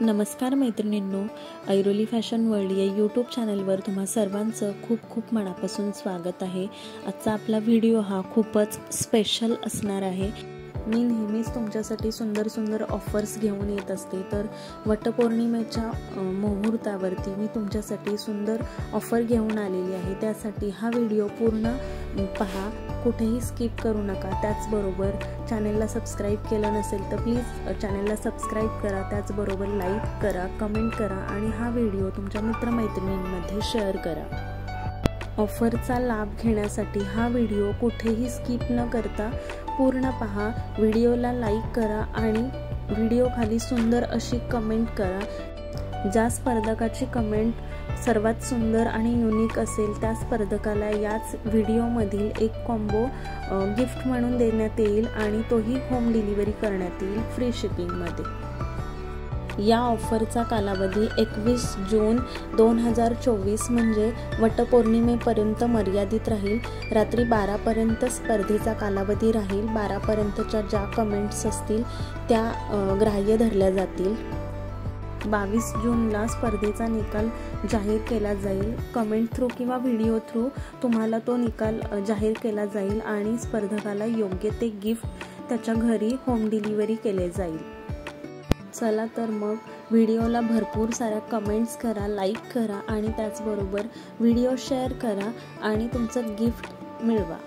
नमस्कार मैत्रिणींनो, Airoli fashion world या यूट्यूब चॅनलवर तुम्हा सर्वांचं खूप खूप मनापासून स्वागत आहे। आजचा आपला व्हिडिओ हा खूपच स्पेशल असणार आहे। मी नेहमीच तुमच्यासाठी सुंदर सुंदर ऑफर्स घेऊन येत असते, तर वटपौर्णिमेच्या मुहूर्तावरती मी तुमच्यासाठी सुंदर ऑफर घेऊन आलेली आहे। त्यासाठी हा व्हिडिओ पूर्ण पहा, कुठेही स्किप करू नका। त्याचबरोबर चॅनलला सबस्क्राईब केलं नसेल तर प्लीज चॅनलला सबस्क्राईब करा, त्याचबरोबर लाईक करा, कमेंट करा आणि हा व्हिडिओ तुमच्या मित्रमैत्रिणींमध्ये शेअर करा। ऑफरचा लाभ घेण्यासाठी हा व्हिडिओ कुठेही स्किप न करता पूर्ण पहा। व्हिडिओला लाईक करा आणि व्हिडिओ खाली सुंदर अशी कमेंट करा। ज्या स्पर्धकाची कमेंट सर्वात सुंदर आणि युनिक असेल त्या स्पर्धकाला याच व्हिडिओमधील एक कॉम्बो गिफ्ट म्हणून देण्यात येईल आणि तोही होम डिलिव्हरी करण्यात येईल फ्री शिपिंगमध्ये। या ऑफरचा कालावधी 21 जून 2024 म्हणजे वटपौर्णिमेपर्यंत मर्यादित राहील। रात्री 12 पर्यंत स्पर्धेचा कालावधी राहील। 12 पर्यंतच्या ज्या कमेंट्स असतील त्या ग्राह्य धरल्या जातील। 22 जूनला स्पर्धेचा निकाल जाहीर केला जाईल। कमेंट थ्रू किंवा व्हिडिओ थ्रू तुम्हाला तो निकाल जाहीर केला जाईल आणि स्पर्धकाला योग्य ते गिफ्ट त्याच्या घरी होम डिलिव्हरी केले जाईल। चला तर मग व्हिडिओला भरपूर साऱ्या कमेंट्स करा, लाईक करा आणि त्याचबरोबर व्हिडिओ शेअर करा आणि तुमचं गिफ्ट मिळवा।